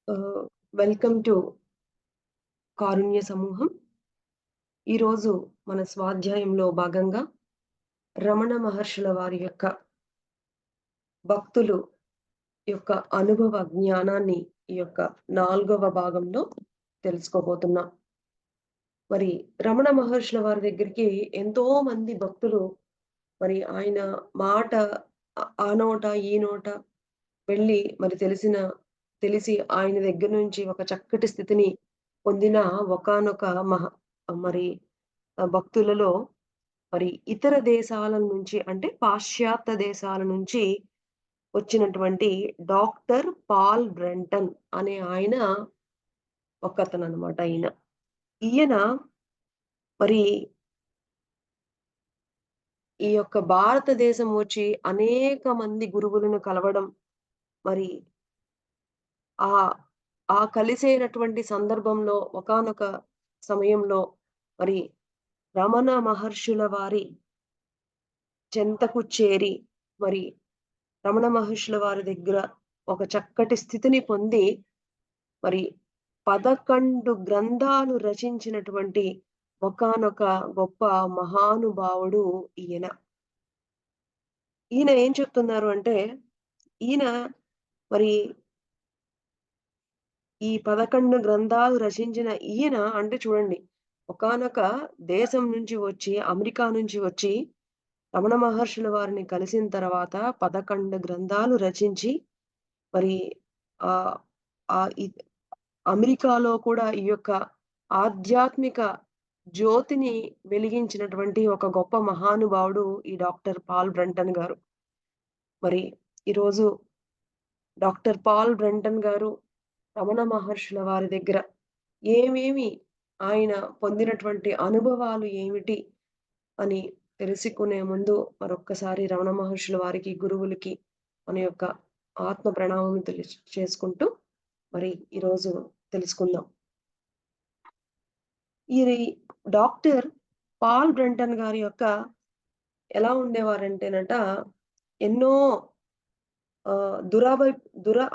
ఆహ్, welcome to కారుణ్య సమూహం. ఈరోజు మన స్వాధ్యాయంలో భాగంగా రమణ మహర్షుల వారి యొక్క భక్తులు యొక్క అనుభవ జ్ఞానాన్ని ఈ యొక్క 4వ భాగంలో తెలుసుకోబోతున్నాం. మరి రమణ మహర్షుల వారి దగ్గరికి ఎంతో మంది భక్తులు మరి ఆయన మాట ఆ నోట, ఈ నోట వెళ్ళి మరి తెలిసి ఆయన దగ్గర నుంచి ఒక చక్కటి స్థితిని పొందిన ఒకానొక మరి భక్తులలో మరి ఇతర దేశాల నుంచి అంటే పాశ్చాత్య దేశాల నుంచి వచ్చినటువంటి డాక్టర్ పాల్ బ్రంటన్ అనే ఆయన ఒకతననమాట ఈయన. ఈయన మరి ఈ యొక్క భారతదేశం వచ్చి అనేక మంది గురువులను కలవడం, మరి ఆ ఆ కలిసేనటువంటి సందర్భంలో ఒకానొక సమయంలో మరి రమణ మహర్షుల వారి చెంతకు చేరి, మరి రమణ మహర్షుల వారి దగ్గర ఒక చక్కటి స్థితిని పొంది, మరి 11 గ్రంథాలు రచించినటువంటి ఒకానొక గొప్ప మహానుభావుడు ఈయన. ఈయన ఏం చెప్తున్నారు అంటే, ఈయన మరి ఈ 11 గ్రంథాలు రచించిన ఈయన అంటే చూడండి, ఒకానొక దేశం నుంచి వచ్చి, అమెరికా నుంచి వచ్చి రమణ మహర్షుల వారిని కలిసిన తర్వాత 11 గ్రంథాలు రచించి, మరి ఆహ్, ఆహ్, ఇ అమెరికాలో కూడా ఈ యొక్క ఆధ్యాత్మిక జ్యోతిని వెలిగించినటువంటి ఒక గొప్ప మహానుభావుడు ఈ డాక్టర్ పాల్ బ్రంటన్ గారు. మరి ఈరోజు డాక్టర్ పాల్ బ్రంటన్ గారు రమణ మహర్షుల వారి దగ్గర ఏమేమి ఆయన పొందినటువంటి అనుభవాలు ఏమిటి అని తెలుసుకునే ముందు మరొక్కసారి రమణ మహర్షుల వారికి, గురువులకి మన యొక్క ఆత్మ ప్రణామం చేసుకుంటూ మరి ఈరోజు తెలుసుకుందాం. ఈ డాక్టర్ పాల్ బ్రంటన్ గారి యొక్క ఎలా ఉండేవారంటేనట, ఎన్నో ఆహ్, దురభి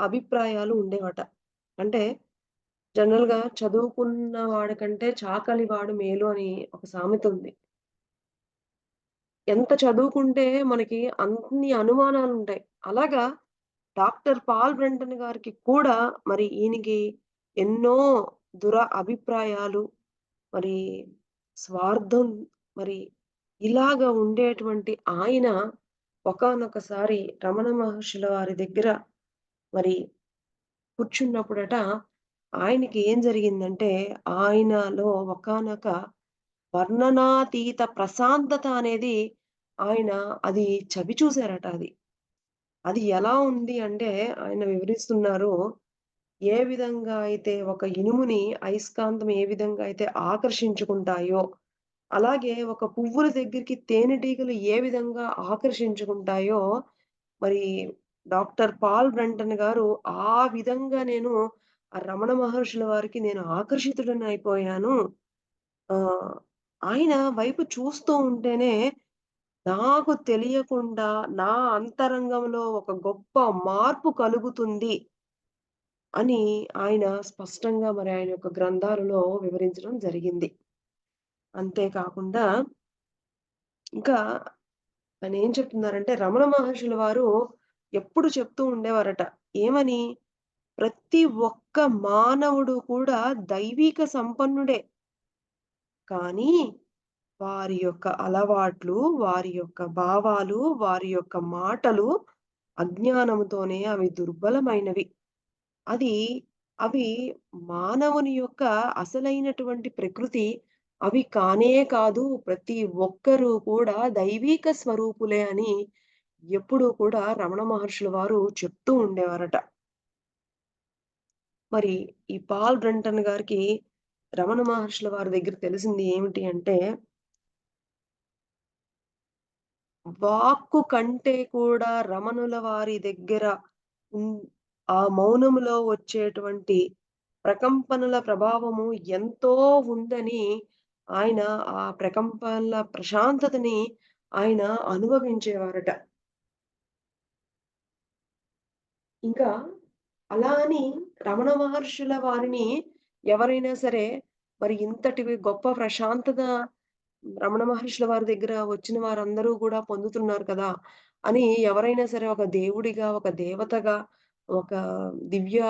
అభిప్రాయాలు ఉండేవట. అంటే జనరల్‌గా చదువుకున్న వాడికంటే చాకలి వాడు మేలు అని ఒక సామెత ఉంది. ఎంత చదువుకుంటే మనకి అన్ని అనుమానాలుంటాయి. అలాగా డాక్టర్ పాల్ బ్రంటన్ గారికి కూడా మరి ఈయనకి ఎన్నో అభిప్రాయాలు, మరి స్వార్థం, మరి ఇలాగ ఉండేటువంటి ఆయన ఒకానొకసారి రమణ మహర్షుల వారి దగ్గర మరి కూర్చున్నప్పుడట ఆయనకి ఏం జరిగిందంటే, ఆయనలో ఒకానొక వర్ణనాతీత ప్రశాంతత అనేది ఆయన అది చవి చూసారట అది. అది ఎలా ఉంది అంటే ఆయన వివరిస్తున్నారు. ఏ విధంగా అయితే ఒక ఇనుముని అయస్కాంతం ఏ విధంగా అయితే ఆకర్షించుకుంటాయో, అలాగే ఒక పువ్వుల దగ్గరికి తేనెటీగలు ఏ విధంగా ఆకర్షించుకుంటాయో, మరి డాక్టర్ పాల్ బ్రంటన్ గారు ఆ విధంగా నేను ఆ రమణ మహర్షుల వారికి నేను ఆకర్షితుడనయిపోయాను. ఆహ్, ఆయన వైపు చూస్తూ ఉంటేనే నాకు తెలియకుండా నా అంతరంగంలో ఒక గొప్ప మార్పు కలుగుతుంది అని ఆయన స్పష్టంగా మరి ఆయన యొక్క గ్రంథాలలో వివరించడం జరిగింది. అంతే కాకుండా ఇంకా ఆయనేం చెప్తున్నారంటే రమణ మహర్షుల వారు ఎప్పుడు చెప్తూ ఉండేవారట. ఏమని? ప్రతి ఒక్క మానవుడు కూడా దైవీక సంపన్నుడే. కానీ వారి యొక్క అలవాట్లు, వారి యొక్క భావాలు, వారి యొక్క మాటలు అజ్ఞానముతోనే అవి దుర్బలమైనవి. అది అవి మానవుని యొక్క అసలైనటువంటి ప్రకృతి అవి కానే కాదు. ప్రతి ఒక్కరు కూడా దైవీక స్వరూపులే అని ఎప్పుడూ కూడా రమణ మహర్షుల వారు చెప్తూ ఉండేవారట. మరి ఈ పాల్ బ్రంటన్ గారికి రమణ మహర్షుల వారి దగ్గర తెలిసింది ఏమిటి అంటే, వాక్కు కంటే కూడా రమణుల వారి దగ్గర ఉన్ ఆ మౌనములో వచ్చేటువంటి ప్రకంపనల ప్రభావము ఎంతో ఉందని ఆయన ఆ ప్రకంపనల ప్రశాంతతని ఆయన అనుభవించేవారట. ఇంకా అలా అని రమణ మహర్షుల వారిని ఎవరైనా సరే మరి ఇంతటి గొప్ప ప్రశాంతత రమణ మహర్షుల వారి దగ్గర వచ్చిన వారందరూ గూడా పొందుతున్నారు కదా! అని ఎవరైనా సరే ఒక దేవుడిగా, ఒక దేవతగా, ఒక దివ్య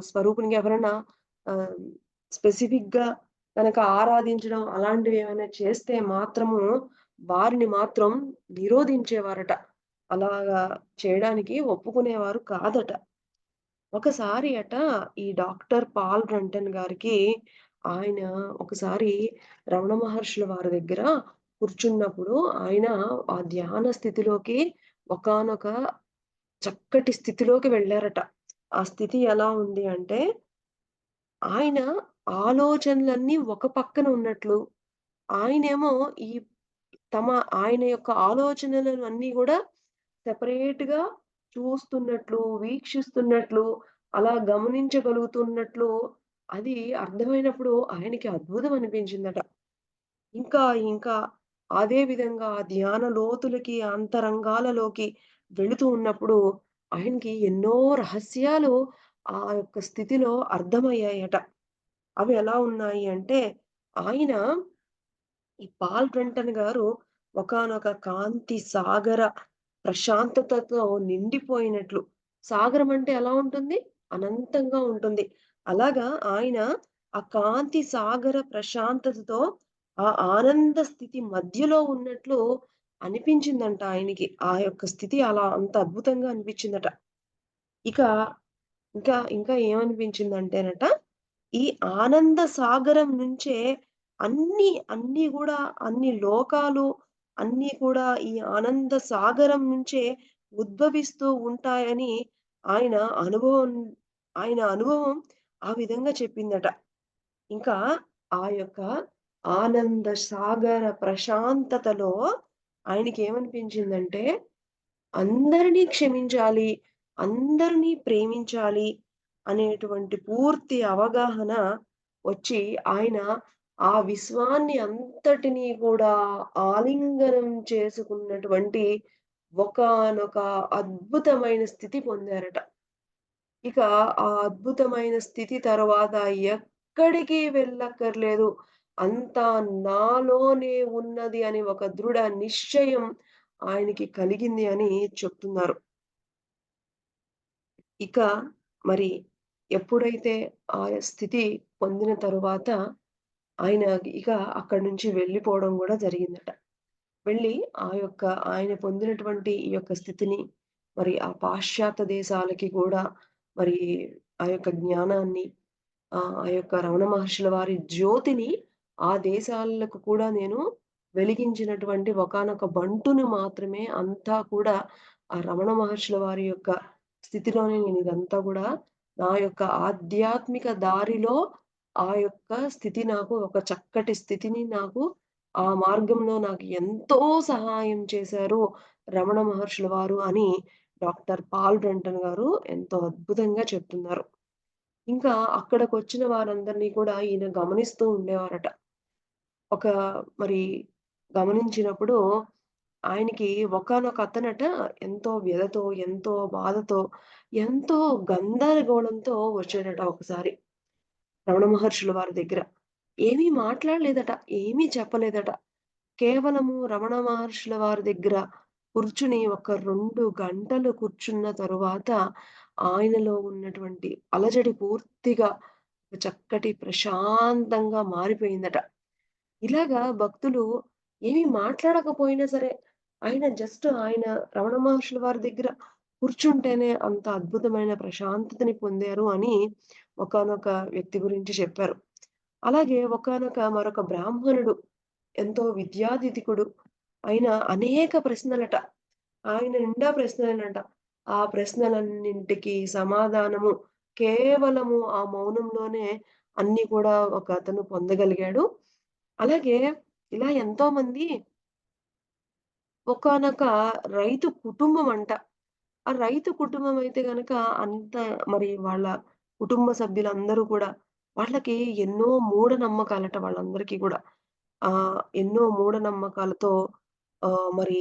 స్వరూపునిగా ఎవరైనా ఆహ్, స్పెసిఫిక్‌గా గనక ఆరాధించడం అలాంటివేమైనా చేస్తే మాత్రము వారిని మాత్రం నిరోధించేవారట. అలాగా చేయడానికి ఒప్పుకునేవారు కాదట. ఒకసారి ఈ డాక్టర్ పాల్ బ్రంటన్ గారికి ఆయన ఒకసారి రమణ మహర్షుల వారి దగ్గర కూర్చున్నప్పుడు ఆయన ఆ ధ్యాన స్థితిలోకి ఒకానొక చక్కటి స్థితిలోకి వెళ్లారట. ఆ స్థితి ఎలా ఉంది అంటే, ఆయన ఆలోచనలన్నీ ఒక పక్కన ఉన్నట్లు, ఆయనేమో ఈ తమ ఆయన యొక్క ఆలోచనలను అన్నీ గూడా సెపరేట్‌గా చూస్తున్నట్లు, వీక్షిస్తున్నట్లు, అలా గమనించగలుగుతున్నట్లు అది అర్థమైనప్పుడు ఆయనకి అద్భుతం అనిపించిందట. ఇంకా, ఇంకా అదే విధంగా ధ్యాన లోతులకి, అంతరంగాలలోకి వెళుతూ ఉన్నప్పుడు ఆయనకి ఎన్నో రహస్యాలు ఆ యొక్క స్థితిలో అర్థమయ్యాయట. అవి ఎలా ఉన్నాయి అంటే, ఆయన ఈ పాల్ బ్రంటన్ గారు ఒకానొక కాంతి సాగర ప్రశాంతతతో నిండిపోయినట్లు. సాగరం అంటే ఎలా ఉంటుంది? అనంతంగా ఉంటుంది. అలాగా ఆయన ఆ కాంతి సాగర ప్రశాంతతతో ఆ ఆనంద స్థితి మధ్యలో ఉన్నట్లు అనిపించిందంట ఆయనకి. ఆ యొక్క స్థితి అలా అంత అద్భుతంగా అనిపించిందట. ఇక ఇంకా ఏమనిపించిందంటేనట, ఈ ఆనంద సాగరం నుంచే అన్నీ గూడా అన్ని లోకాలు అన్నీ కూడా ఈ ఆనంద సాగరం నుంచే ఉద్భవిస్తూ ఉంటాయని ఆయన అనుభవం ఆయన అనుభవం ఆ విధంగా చెప్పిందట. ఇంకా ఆ యొక్క ఆనంద సాగర ప్రశాంతతలో ఆయనకేమనిపించిందంటే అందరినీ క్షమించాలి. అందరినీ ప్రేమించాలి అనేటువంటి పూర్తి అవగాహన వచ్చి, ఆయన ఆ విశ్వాన్ని అంతటిని కూడా ఆలింగనం చేసుకున్నటువంటి ఒకానొక అద్భుతమైన స్థితి పొందారట. ఇక ఆ అద్భుతమైన స్థితి తర్వాత ఎక్కడికి వెళ్ళక్కర్లేదు. అంతా నాలోనే ఉన్నది అని ఒక దృఢ నిశ్చయం ఆయనకి కలిగింది అని చెప్తున్నారు. ఇక మరి ఎప్పుడైతే ఆ స్థితి పొందిన తరువాత ఆయన ఇక అక్కడి నుంచి వెళ్ళిపోవడం గూడా జరిగిందట. వెళ్ళి ఆయన పొందినటువంటి ఈ యొక్క స్థితిని మరి ఆ పాశ్చాత్య దేశాలకి గూడా మరి ఆ యొక్క జ్ఞానాన్ని ఆ యొక్క రమణ మహర్షుల వారి జ్యోతిని ఆ దేశాలకు కూడా నేను వెలిగించినటువంటి ఒకానొక బంటును మాత్రమే అంతా కూడా ఆ రమణ మహర్షుల వారి యొక్క స్థితిలోనే నేను ఇదంతా గూడా నా యొక్క ఆధ్యాత్మిక దారిలో ఆ యొక్క స్థితి నాకు ఒక చక్కటి స్థితిని నాకు ఆ మార్గంలో నాకు ఎంతో సహాయం చేశారు రమణ మహర్షుల వారు అని డాక్టర్ పాల్ బ్రంటన్ గారు ఎంతో అద్భుతంగా చెప్తున్నారు. ఇంకా అక్కడికొచ్చిన వారందరిని కూడా ఈయన గమనిస్తూ ఉండేవారట. ఒక మరి గమనించినప్పుడు ఆయనకి ఒకానొక అతనట ఎంతో వ్యధతో, ఎంతో బాధతో, ఎంతో గందరగోళంతో వచ్చాడట ఒకసారి రమణ మహర్షుల వారి దగ్గర. ఏమీ మాట్లాడలేదట. ఏమీ చెప్పలేదట. కేవలము రమణ మహర్షుల వారి దగ్గర కూర్చుని ఒక 2 గంటలు కూర్చున్న తరువాత ఆయనలో ఉన్నటువంటి అలజడి పూర్తిగా చక్కటి ప్రశాంతంగా మారిపోయిందట. ఇలాగా భక్తులు ఏమి మాట్లాడకపోయినా సరే, ఆయన రమణ మహర్షుల వారి దగ్గర కూర్చుంటేనే అంత అద్భుతమైన ప్రశాంతతని పొందారు అని ఒకానొక వ్యక్తి గురించి చెప్పారు. అలాగే మరొక బ్రాహ్మణుడు ఎంతో విద్యాధికుడు ఆయన అనేక ప్రశ్నలట. ఆయన నిండా ప్రశ్నలేనట. ఆ ప్రశ్నలన్నింటికి సమాధానము కేవలము ఆ మౌనంలోనే అన్నీ కూడా ఒకతను పొందగలిగాడు. అలాగే ఇలా ఎంతోమంది ఒకానొక రైతు కుటుంబమంట. ఆ రైతు కుటుంబం అయితే గనక అంత మరి వాళ్ళ కుటుంబ సభ్యులందరూ కూడా వాళ్ళకి ఎన్నో మూఢనమ్మకాలట వాళ్ళందరికీ గూడా. ఎన్నో మూఢనమ్మకాలతో మరి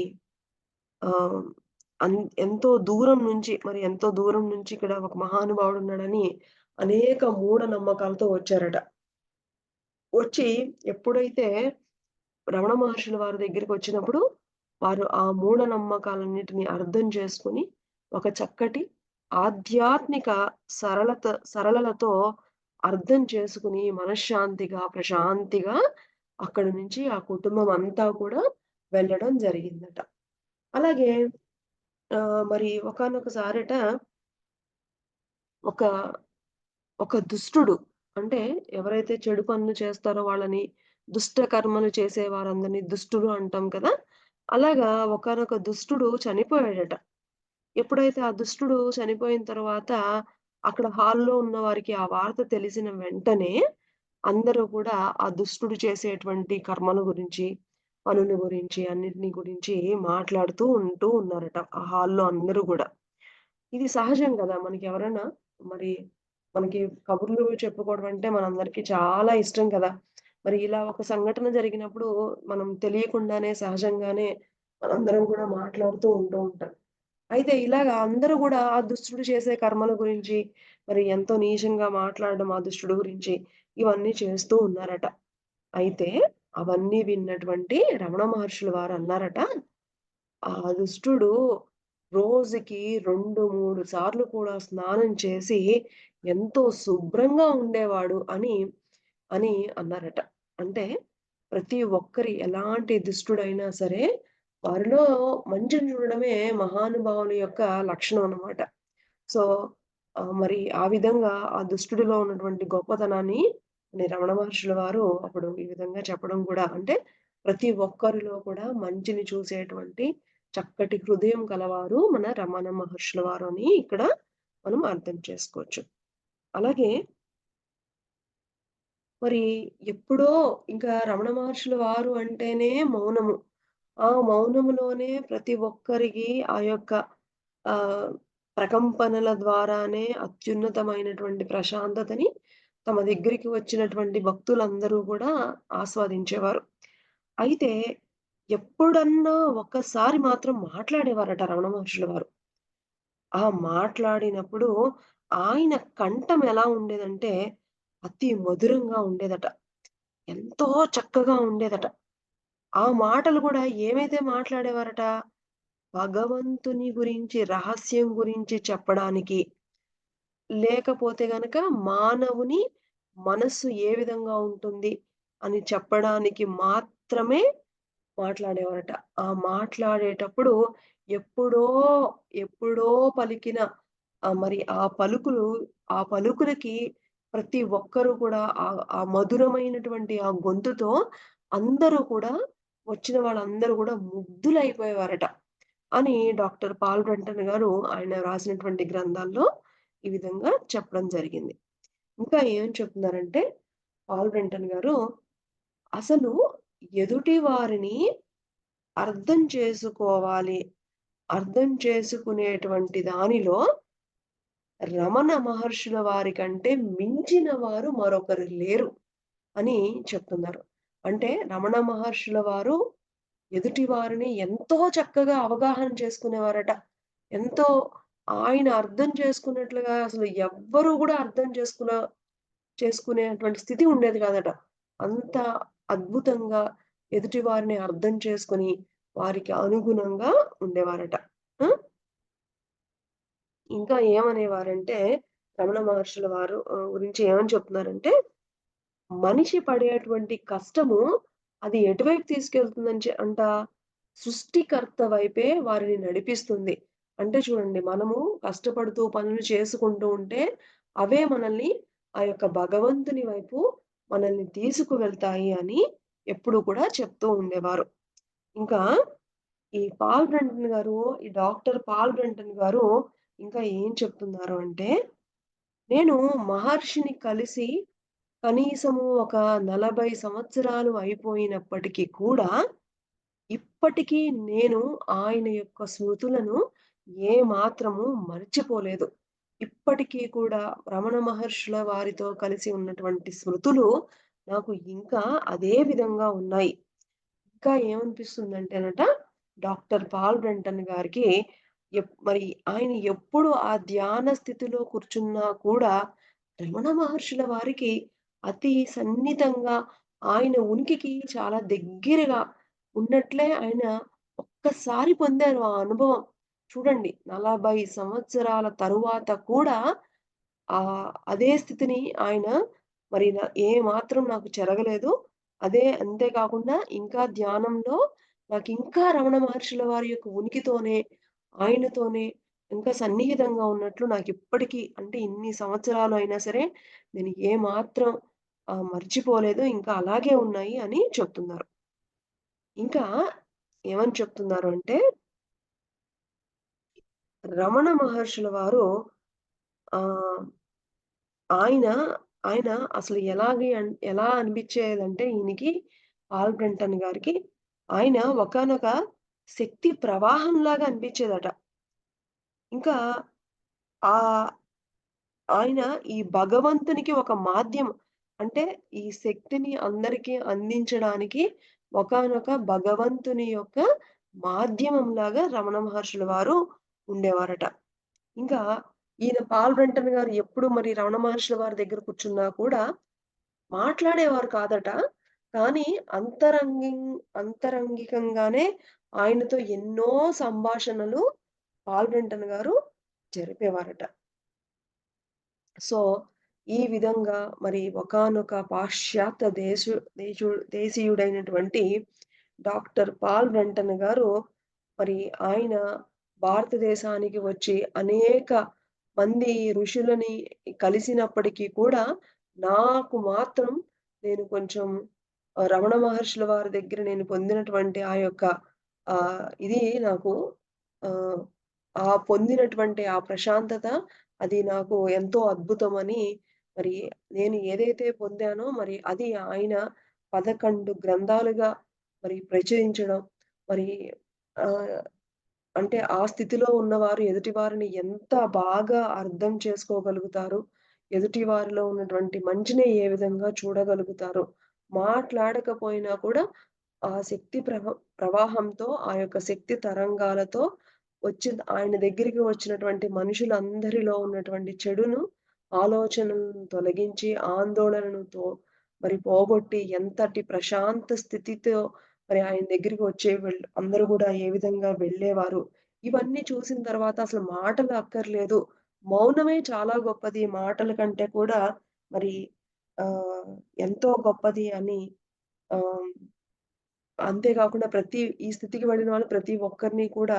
ఆహ్, అన్ ఎంతో దూరం నుంచి ఇక్కడ ఒక మహానుభావుడున్నాడని అనేక మూఢనమ్మకాలతో వచ్చారట. వచ్చి ఎప్పుడైతే రమణ మహర్షుల వారి దగ్గరికొచ్చినప్పుడు, వారు ఆ మూఢనమ్మకాలన్నిటిని అర్థం చేసుకొని, ఒక చక్కటి ఆధ్యాత్మిక సరళలతో అర్థం చేసుకొని, మనశ్శాంతిగా, ప్రశాంతిగా అక్కడి నుంచి ఆ కుటుంబం అంతా కూడా వెళ్ళడం జరిగిందట. అలాగే మరి ఒకానొక సారట ఒక ఒక దుష్టుడు అంటే ఎవరైతే చెడు పనులు చేస్తారో వాళ్ళని దుష్ట కర్మలు చేసే వారందరిని దుష్టులు అంటాం కదా! అలాగా ఒకానొక దుష్టుడు చనిపోయాడట. ఎప్పుడైతే ఆ దుష్టుడు చనిపోయిన తర్వాత అక్కడ హాల్‌లో ఉన్న వారికి ఆ వార్త తెలిసిన వెంటనే అందరూ కూడా ఆ దుష్టుడు చేసేటువంటి కర్మల గురించి, పనుల గురించి, అన్నిటిని గురించి మాట్లాడుతూ ఉన్నారట. ఆ హాల్‌లో అందరూ గూడా. ఇది సహజం గదా! మనకెవరైనా మరి మనకి కబుర్లు చెప్పుకోవడం అంటే మనందరికీ చాలా ఇష్టం కదా! మరి ఇలా ఒక సంఘటన జరిగినప్పుడు మనం తెలియకుండానే సహజంగానే మనందరం కూడా మాట్లాడుతూ ఉంటాం. అయితే ఇలాగా అందరూ గూడా ఆ దుష్టుడు చేసే కర్మల గురించి, మరి ఎంతో నీచంగా మాట్లాడడం ఆ దుష్టుడు గురించి, ఇవన్నీ చేస్తూ ఉన్నారట. అయితే అవన్నీ విన్నటువంటి రమణ మహర్షుల వారన్నారట, ఆ దుష్టుడు రోజుకి 2, 3 సార్లు కూడా స్నానం చేసి ఎంతో శుభ్రంగా ఉండేవాడు అని అన్నారట. అంటే ప్రతి ఒక్కరి ఎలాంటి దుష్టుడైనా సరే వారిలో మంచిని చూడడమే మహానుభావుల యొక్క లక్షణం అన్నమాట. సో, మరి ఆ విధంగా ఆ దుష్టుడిలో ఉన్నటువంటి గొప్పతనాన్ని రమణ మహర్షుల వారు అప్పుడు ఈ విధంగా చెప్పడం గూడా అంటే ప్రతి ఒక్కరిలో కూడా మంచిని చూసేటువంటి చక్కటి హృదయం కలవారు మన రమణ మహర్షుల వారు అని ఇక్కడ మనం అర్థం చేసుకోవచ్చు. అలాగే మరి ఎప్పుడో ఇంకా రమణ మహర్షుల వారు అంటేనే మౌనము. ఆ మౌనములోనే ప్రతి ఒక్కరికి ఆ యొక్క ఆహ్, ప్రకంపనల ద్వారానే అత్యున్నతమైనటువంటి ప్రశాంతతని తమ దగ్గరికి వచ్చినటువంటి భక్తులందరూ గూడా ఆస్వాదించేవారు. అయితే ఎప్పుడన్నా ఒక్కసారి మాత్రం మాట్లాడేవారట రమణ మహర్షుల వారు. ఆ మాట్లాడినప్పుడు ఆయన కంఠం ఎలా ఉండేదంటే అతి మధురంగా ఉండేదట. ఎంతో చక్కగా ఉండేదట. ఆ మాటలు గూడా ఏమైతే మాట్లాడేవారట, భగవంతుని గురించి, రహస్యం గురించి చెప్పడానికి, లేకపోతే గనక మానవుని మనస్సు ఏ విధంగా ఉంటుంది అని చెప్పడానికి మాత్రమే మాట్లాడేవారట. ఆ మాట్లాడేటప్పుడు ఎప్పుడో, ఎప్పుడో పలికిన మరి ఆ పలుకులకి ప్రతి ఒక్కరు కూడా ఆ మధురమైనటువంటి ఆ గొంతుతో అందరూ కూడా వచ్చిన వాళ్ళందరూ గూడా ముగ్ధులైపోయేవారట. అని డాక్టర్ పాల్ బ్రంటన్ గారు ఆయన రాసినటువంటి గ్రంథాల్లో ఈ విధంగా చెప్పడం జరిగింది. ఇంకా ఏమని చెప్తున్నారంటే పాల్ బ్రంటన్ గారు అసలు ఎదుటి వారిని అర్థం చేసుకోవాలి. అర్థం చేసుకునేటువంటి దానిలో రమణ మహర్షుల వారి కంటే మించిన వారు మరొకరు లేరు అని చెప్తున్నారు. అంటే రమణ మహర్షుల వారు ఎదుటి వారిని ఎంతో చక్కగా అవగాహన చేసుకునేవారట. ఎంతో ఆయన అర్థం చేసుకున్నట్లుగా అసలు ఎవ్వరు గూడా అర్థం చేసుకునేటువంటి స్థితి ఉండేది కాదట. అంత అద్భుతంగా ఎదుటి వారిని అర్థం చేసుకొని, వారికి అనుగుణంగా ఉండేవారట. ఆ! ఇంకా ఏమనేవారంటే, రమణ మహర్షుల వారు గురించి ఏమని చెప్తున్నారంటే, మనిషి పడేటువంటి కష్టము అది ఎటువైపు తీసుకెళ్తుందని సృష్టికర్త వైపే వారిని నడిపిస్తుంది. అంటే చూడండి, మనము కష్టపడుతూ పనులు చేసుకుంటూ ఉంటే, అవే మనల్ని ఆ యొక్క భగవంతుని వైపు మనల్ని తీసుకువెళ్తాయి అని ఎప్పుడు కూడా చెప్తూ ఉండేవారు. ఇంకా ఈ పాల్ బ్రంటన్ గారు, ఈ డాక్టర్ పాల్ బ్రంటన్ గారు ఇంకా ఏం చెప్తున్నారు అంటే, నేను మహర్షిని కలిసి కనీసము ఒక 40 సంవత్సరాలు అయిపోయినప్పటికి కూడా, ఇప్పటికీ నేను ఆయన యొక్క స్మృతులను ఏ మాత్రము మర్చిపోలేదు. ఇప్పటికీ కూడా రమణ మహర్షుల వారితో కలిసి ఉన్నటువంటి స్మృతులు నాకు ఇంకా అదే విధంగా ఉన్నాయి. ఇంకా ఏమనిపిస్తుందంటేనట, డాక్టర్ పాల్ బ్రంటన్ గారికి మరి ఆయన ఎప్పుడు ఆ ధ్యాన స్థితిలో కూర్చున్నా కూడా రమణ మహర్షుల వారికి అతి సన్నిహితంగా ఆయన ఉనికికి చాలా దగ్గరగా ఉన్నట్లే ఆయన ఒక్కసారి పొందారు ఆ అనుభవం. చూడండి 40 సంవత్సరాల తరువాత కూడా అదే స్థితిని ఆయన మరి ఏమాత్రం నాకు చెరగలేదు. అంతే కాకుండా ఇంకా ధ్యానంలో నాకింకా రమణ మహర్షుల వారి యొక్క ఉనికితోనే, ఆయనతోనే ఇంకా సన్నిహితంగా ఉన్నట్లు నాకిప్పటికి అంటే ఇన్ని సంవత్సరాలు అయినా సరే నేను ఏమాత్రం మర్చిపోలేదు. ఇంకా అలాగే ఉన్నాయి అని చెప్తున్నారు. ఇంకా ఏమని చెప్తున్నారు అంటే, రమణ మహర్షుల వారు ఆహ్, ఆయన, ఆయన అసలు ఎలా అనిపిచ్చేదంటే ఈయనకి 'పాల్ బ్రంటన్' గారికి ఆయన ఒకానొక శక్తి ప్రవాహంలాగా అనిపిచ్చేదట. ఇంకా ఆహ్, ఆయన ఈ భగవంతునికి ఒక మాధ్యమం. అంటే ఈ శక్తిని అందరికి అందించడానికి ఒకానొక భగవంతుని యొక్క మాధ్యమంలాగా రమణ మహర్షుల వారు ఉండేవారట. ఇంకా ఈయన 'పాల్ బ్రంటన్' గారు ఎప్పుడు మరి రమణ మహర్షుల వారి దగ్గర కూర్చున్నా కూడా మాట్లాడేవారు కాదట. కానీ అంతరంగిం అంతరంగికంగానే ఆయనతో ఎన్నో సంభాషణలు 'పాల్ బ్రంటన్' గారు జరిపేవారట. సో, ఈ విధంగా మరి ఒకానొక పాశ్చాత్య దేశీయుడైనటువంటి డాక్టర్ పాల్ బ్రంటన్ గారు మరి ఆయన భారతదేశానికి వచ్చి అనేక మంది ఋషులని కలిసినప్పటికీ కూడా నాకు మాత్రం నేను కొంచెం రమణ మహర్షుల వారి దగ్గర నేను పొందినటువంటి ఆ యొక్క ఇది నాకు ఆహ్, పొందినటువంటి ఆ ప్రశాంతత అది నాకు ఎంతో అద్భుతమని మరి నేను ఏదైతే పొందానో మరి అది ఆయన 11 గ్రంథాలుగా మరి ప్రచురించడం మరి ఆహ్, అంటే ఆ స్థితిలో ఉన్నవారు ఎదుటివారిని ఎంత బాగా అర్థం చేసుకోగలుగుతారు, ఎదుటి వారిలో ఉన్నటువంటి మంచిని ఏ విధంగా చూడగలుగుతారో, మాట్లాడకపోయినా కూడా ఆ శక్తి ప్రవాహంతో, ఆ యొక్క శక్తి తరంగాలతో ఆయన దగ్గరికి వచ్చినటువంటి మనుషులందరిలో ఉన్నటువంటి చెడును, ఆలోచనలను తొలగించి, ఆందోళనను మరి పోగొట్టి ఎంతటి ప్రశాంత స్థితితో మరి ఆయన దగ్గరికి వచ్చే అందరూ గూడా ఏ విధంగా వెళ్ళేవారు. ఇవన్నీ చూసిన తర్వాత అసలు మాటలు అక్కర్లేదు. మౌనమే చాలా గొప్పది. మాటల కంటే కూడా మరి ఆహ్, ఎంతో గొప్పది అని ఆహ్, అంతే కాకుండా ఈ స్థితికి వెళ్ళిన వాళ్ళు ప్రతి ఒక్కరిని కూడా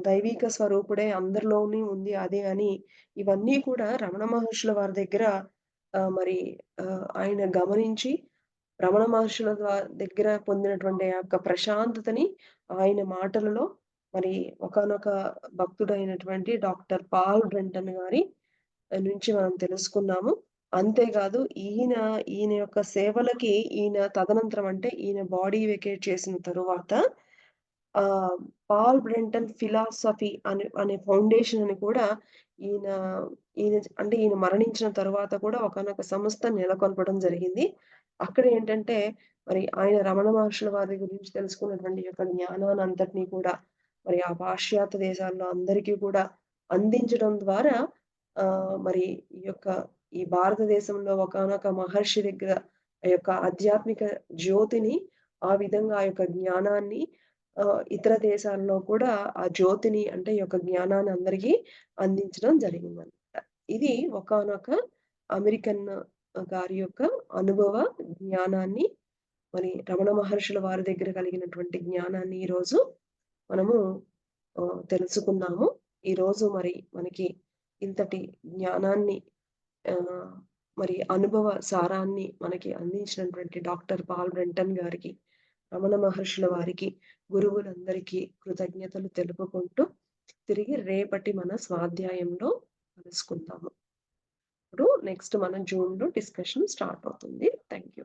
దైవీక స్వరూపుడే అందరిలోని ఉంది అదే అని ఇవన్నీ కూడా రమణ మహర్షుల వారి దగ్గర మరి ఆయన గమనించి రమణ మహర్షుల దగ్గర పొందినటువంటి ఆ యొక్క ప్రశాంతతని ఆయన మాటలలో మరి ఒకానొక భక్తుడైనటువంటి డాక్టర్ పాల్ బ్రంటన్ గారి నుంచి మనం తెలుసుకున్నాము. అంతేకాదు ఈయన యొక్క సేవలకి తదనంతరం అంటే ఈయన బాడీ వెకేట్ చేసిన తరువాత ఆహ్, పాల్ బ్రంటన్ ఫిలాసఫీ అనే ఫౌండేషన్ అని కూడా ఈయన ఈయన మరణించిన తరువాత కూడా ఒకానొక సంస్థ నెలకొల్పడం జరిగింది. అక్కడేంటంటే మరి ఆయన రమణ మహర్షుల వారి గురించి తెలుసుకున్నటువంటి యొక్క జ్ఞానానంతటిని కూడా మరి ఆ పాశ్చాత్య దేశాల్లో అందరికీ కూడా అందించడం ద్వారా మరి ఈ భారతదేశంలో ఒకానొక మహర్షి దగ్గర ఆ యొక్క ఆధ్యాత్మిక జ్యోతిని ఆ విధంగా ఆ యొక్క జ్ఞానాన్ని ఇతర దేశాల్లో కూడా ఆ జ్యోతిని అంటే ఈ యొక్క జ్ఞానాన్ని అందరికీ అందించడం జరిగిందనమాట. ఇది ఒకానొక అమెరికన్ గారి యొక్క అనుభవ జ్ఞానాన్ని మరి రమణ మహర్షుల వారి దగ్గర కలిగినటువంటి జ్ఞానాన్ని ఈరోజు మనము తెలుసుకున్నాము. ఈరోజు మరి మనకి ఇంతటి జ్ఞానాన్ని ఆహ్, మరి అనుభవ సారాన్ని మనకి అందించినటువంటి డాక్టర్ పాల్ బ్రంటన్ గారికి, రమణ మహర్షుల వారికి, గురువులందరికీ కృతజ్ఞతలు తెలుపుకుంటూ, తిరిగి రేపటి మన స్వాధ్యాయంలో కలుసుకుందాము. ఇప్పుడు నెక్స్ట్ మన జూన్‌లో డిస్కషన్ స్టార్ట్ అవుతుంది. Thank you.